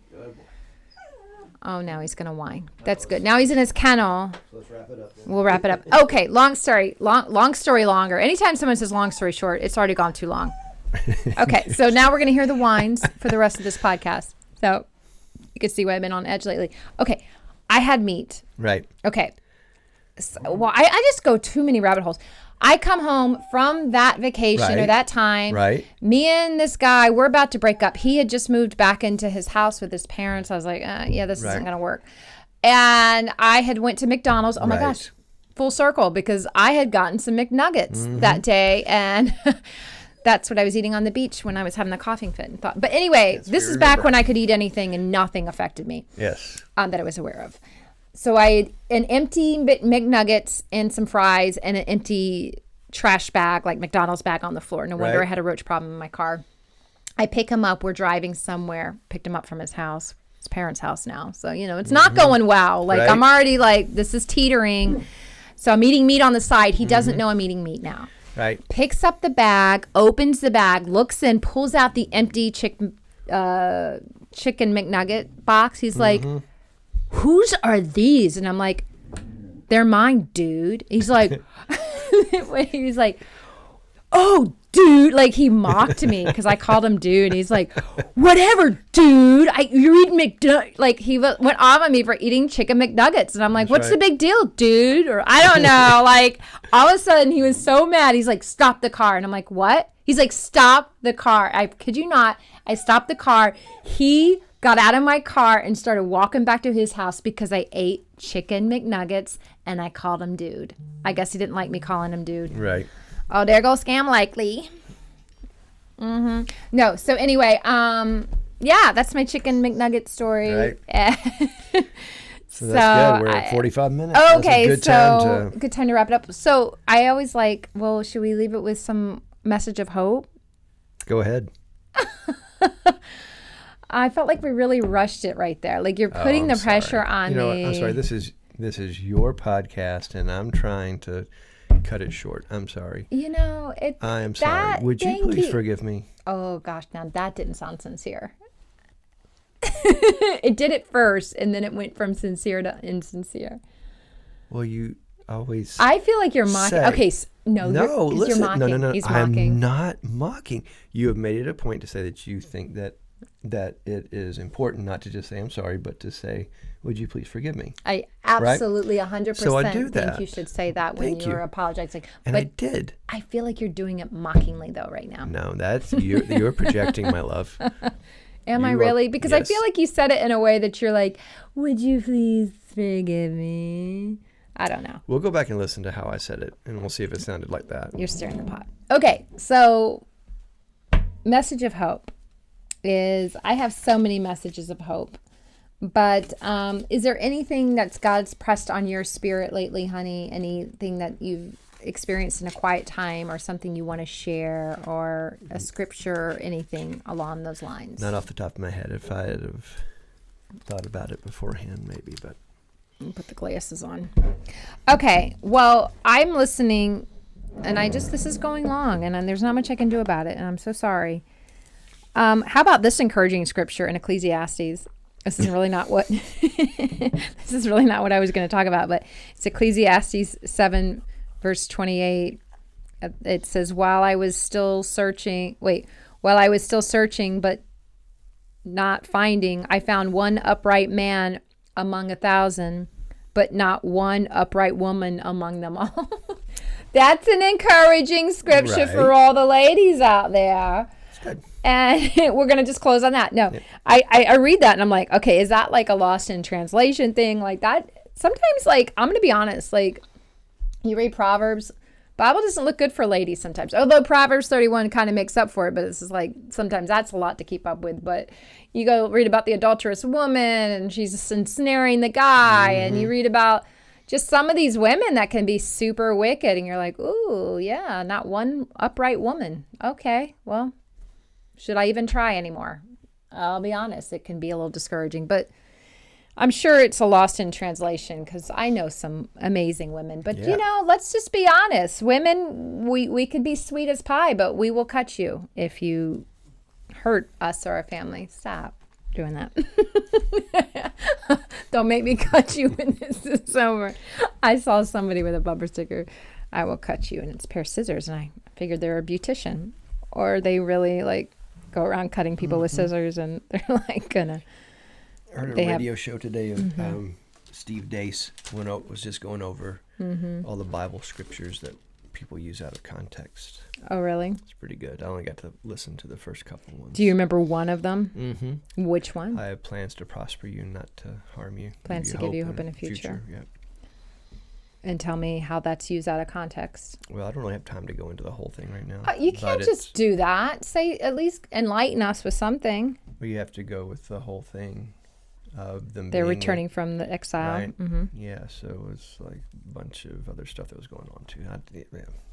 Oh, now he's going to whine. That's good. Now he's in his kennel. So let's wrap it up. We'll wrap it up. Okay, long story longer. Anytime someone says long story short, it's already gone too long. Okay, so now we're going to hear the whines for the rest of this podcast. So you can see why I've been on edge lately. Okay, I had meat. Right. Okay. So, I just go too many rabbit holes. I come home from that vacation or that time. Right. Me and this guy, we're about to break up. He had just moved back into his house with his parents. I was like, yeah, this isn't going to work. And I had went to McDonald's. Oh my gosh, full circle, because I had gotten some McNuggets that day, and that's what I was eating on the beach when I was having the coughing fit and thought. But anyway, this is back when I could eat anything and nothing affected me. Yes. That I was aware of. So I had an empty McNuggets and some fries and an empty trash bag, like McDonald's bag, on the floor. No wonder I had a roach problem in my car. I pick him up. We're driving somewhere. Picked him up from his house, his parents' house now. So, it's not going well. Like, I'm already like, this is teetering. So I'm eating meat on the side. He doesn't know I'm eating meat now. Right. Picks up the bag, opens the bag, looks in, pulls out the empty chicken McNugget box. He's like, whose are these? And I'm like, they're mine, dude. He's like, oh, dude. Like, he mocked me because I called him dude. And he's like, whatever, dude. You're eating McNuggets. Like, he went off on me for eating chicken McNuggets. And I'm like, what's the big deal, dude? Or I don't know. Like, all of a sudden, he was so mad. He's like, stop the car. And I'm like, what? He's like, stop the car. I kid you not. I stopped the car. He got out of my car and started walking back to his house because I ate chicken McNuggets and I called him dude. I guess he didn't like me calling him dude. Right. Oh, there goes scam likely. No, so anyway, that's my chicken McNugget story. Right. So that's good. We're at 45 minutes. Okay, good time to wrap it up. So I always like, well, should we leave it with some message of hope? Go ahead. I felt like we really rushed it right there. Like, you're putting the pressure on me. I'm sorry. This is your podcast, and I'm trying to cut it short. I'm sorry. I am sorry. Would you please forgive me? Oh gosh, now that didn't sound sincere. It did it first, and then it went from sincere to insincere. Well, you always. I feel like you're mocking. Okay, listen. You're mocking. No. He's mocking. I'm not mocking. You have made it a point to say that you think that it is important not to just say I'm sorry, but to say, would you please forgive me? I absolutely 100% so I do that. think you should say that when you're apologizing. And I did. I feel like you're doing it mockingly though right now. No, that's you're projecting, my love. Am I really? Because I feel like you said it in a way that you're like, would you please forgive me? I don't know. We'll go back and listen to how I said it, and we'll see if it sounded like that. You're stirring the pot. Okay, so message of hope is, I have so many messages of hope, but is there anything that's God's pressed on your spirit lately, honey? Anything that you've experienced in a quiet time, or something you want to share, or a scripture, or anything along those lines? Not off the top of my head. If I had have thought about it beforehand, maybe, but. Put the glasses on. Okay, well, I'm listening, and this is going long, and there's not much I can do about it, and I'm so sorry. How about this encouraging scripture in Ecclesiastes? This is really not what I was going to talk about, but it's Ecclesiastes 7, verse 28. It says, while I was still searching, but not finding, I found one upright man among 1,000, but not one upright woman among them all. That's an encouraging scripture for all the ladies out there. Good. And we're going to just close on that. No, yeah. I read that and I'm like, okay, is that like a lost in translation thing like that? Sometimes, like, I'm going to be honest, like, you read Proverbs, Bible doesn't look good for ladies sometimes. Although Proverbs 31 kind of makes up for it, but it's just like, sometimes that's a lot to keep up with. But you go read about the adulterous woman and she's ensnaring the guy, and you read about just some of these women that can be super wicked, and you're like, ooh, yeah, not one upright woman. Okay, well, should I even try anymore? I'll be honest, it can be a little discouraging, but I'm sure it's a lost in translation because I know some amazing women. But, you know, let's just be honest. Women, we could be sweet as pie, but we will cut you if you hurt us or our family. Stop doing that. Don't make me cut you when this is over. I saw somebody with a bumper sticker, I will cut you, and it's a pair of scissors, and I figured they're a beautician, or they really like go around cutting people with scissors, and they're like gonna. I heard a radio show today of Steve Dace was just going over all the Bible scriptures that people use out of context. Oh, really? It's pretty good. I only got to listen to the first couple ones. Do you remember one of them? Mm-hmm. Which one? I have plans to prosper you, not to harm you. Plans to give you hope in a future. Yep. And tell me how that's used out of context. Well, I don't really have time to go into the whole thing right now. You can't just do that. Say, at least enlighten us with something. Well, you have to go with the whole thing of them. They're returning from the exile. Right? Mm-hmm. Yeah, so it was like a bunch of other stuff that was going on too.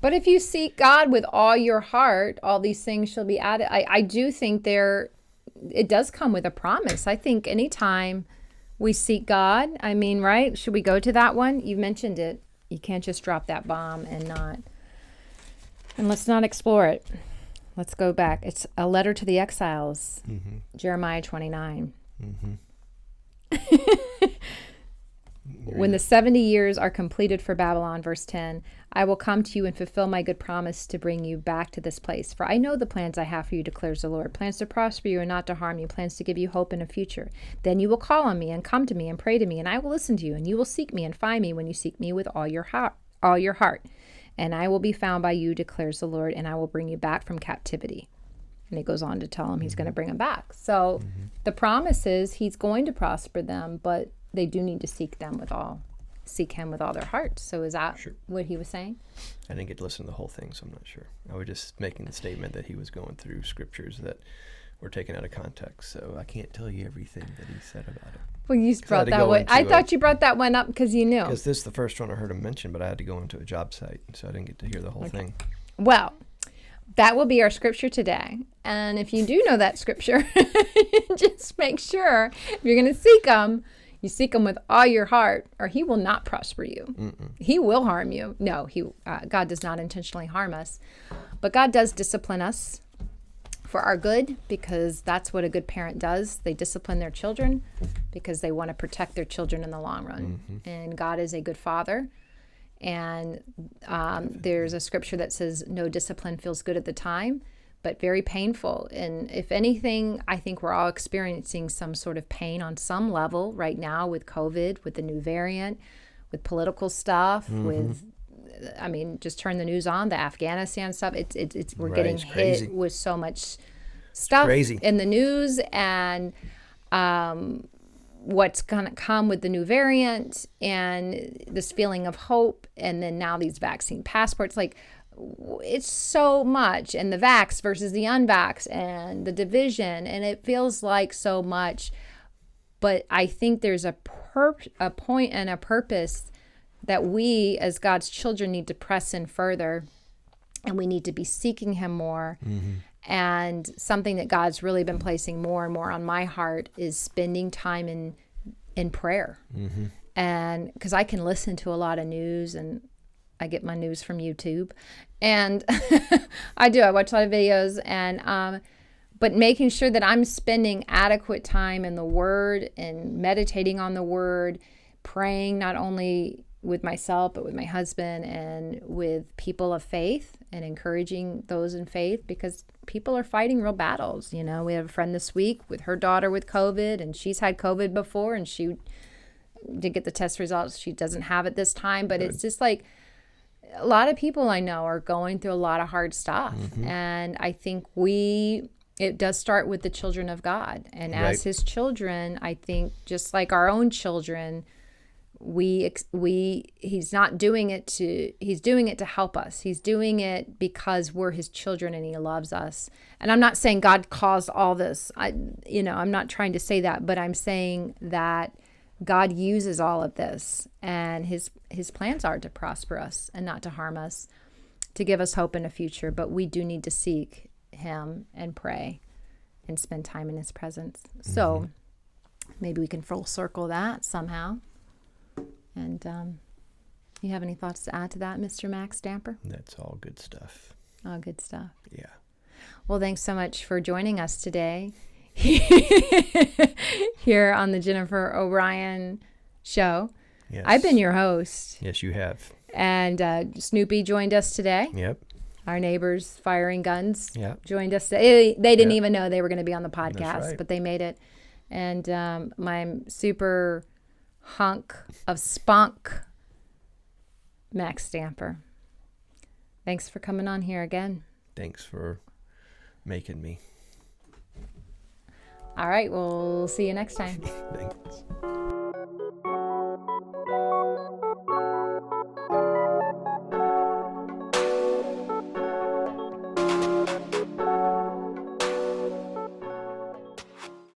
But if you seek God with all your heart, all these things shall be added. I do think it does come with a promise. I think anytime we seek God, I mean, right? Should we go to that one? You mentioned it. You can't just drop that bomb and let's not explore it. Let's go back. It's a letter to the exiles, Jeremiah 29. Mm-hmm. When the 70 years are completed for Babylon, verse 10, I will come to you and fulfill my good promise to bring you back to this place. For I know the plans I have for you, declares the Lord, plans to prosper you and not to harm you, plans to give you hope in a future. Then you will call on me and come to me and pray to me, and I will listen to you, and you will seek me and find me when you seek me with all your heart. And I will be found by you, declares the Lord, and I will bring you back from captivity. And he goes on to tell him he's going to bring them back. So the promise is he's going to prosper them, but they do need to seek him with all their hearts. So is that what he was saying? I didn't get to listen to the whole thing, so I'm not sure. I was just making the statement that he was going through scriptures that were taken out of context. So I can't tell you everything that he said about it. Well, you brought that one. I thought you brought that one up because you knew. Because this is the first one I heard him mention, but I had to go into a job site, so I didn't get to hear the whole thing. Well, that will be our scripture today. And if you do know that scripture, just make sure if you're going to seek him, you seek him with all your heart, or he will not prosper you. Mm-mm. He will harm you. No, God does not intentionally harm us. But God does discipline us for our good, because that's what a good parent does. They discipline their children because they want to protect their children in the long run. Mm-hmm. And God is a good father. And there's a scripture that says, no discipline feels good at the time, but very painful. And if anything, I think we're all experiencing some sort of pain on some level right now with COVID, with the new variant, with political stuff, with, I mean, just turn the news on, the Afghanistan stuff. We're getting hit with so much stuff in the news, and what's going to come with the new variant and this feeling of hope. And then now these vaccine passports, like it's so much, and the vax versus the unvax and the division, and it feels like so much. But I think there's a point and a purpose that we as God's children need to press in further, and we need to be seeking him more. Mm-hmm. And something that God's really been placing more and more on my heart is spending time in prayer. Mm-hmm. And because I can listen to a lot of news, and I get my news from YouTube, and I watch a lot of videos, and but making sure that I'm spending adequate time in the Word and meditating on the Word, praying not only with myself, but with my husband and with people of faith, and encouraging those in faith, because people are fighting real battles. You know, we have a friend this week with her daughter with COVID, and she's had COVID before, and she did get the test results. She doesn't have it this time, but it's just like a lot of people I know are going through a lot of hard stuff. Mm-hmm. And I think it does start with the children of God. And as his children, I think just like our own children, he's not doing it he's doing it to help us. He's doing it because we're his children and he loves us. And I'm not saying God caused all this. I'm not trying to say that, but I'm saying that God uses all of this, and his plans are to prosper us and not to harm us, to give us hope in a future. But we do need to seek him and pray and spend time in his presence. Mm-hmm. So maybe we can full circle that somehow. And you have any thoughts to add to that, Mr. Max Stamper? That's all good stuff. All good stuff. Yeah. Well, thanks so much for joining us today here on the Jennifer O'Brien Show. Yes. I've been your host. Yes, you have. And Snoopy joined us today. Yep. Our neighbors firing guns joined us today. They didn't even know they were going to be on the podcast, but they made it. And my super hunk of spunk, Max Stamper. Thanks for coming on here again. Thanks for making me. All right, we'll see you next time. Thanks.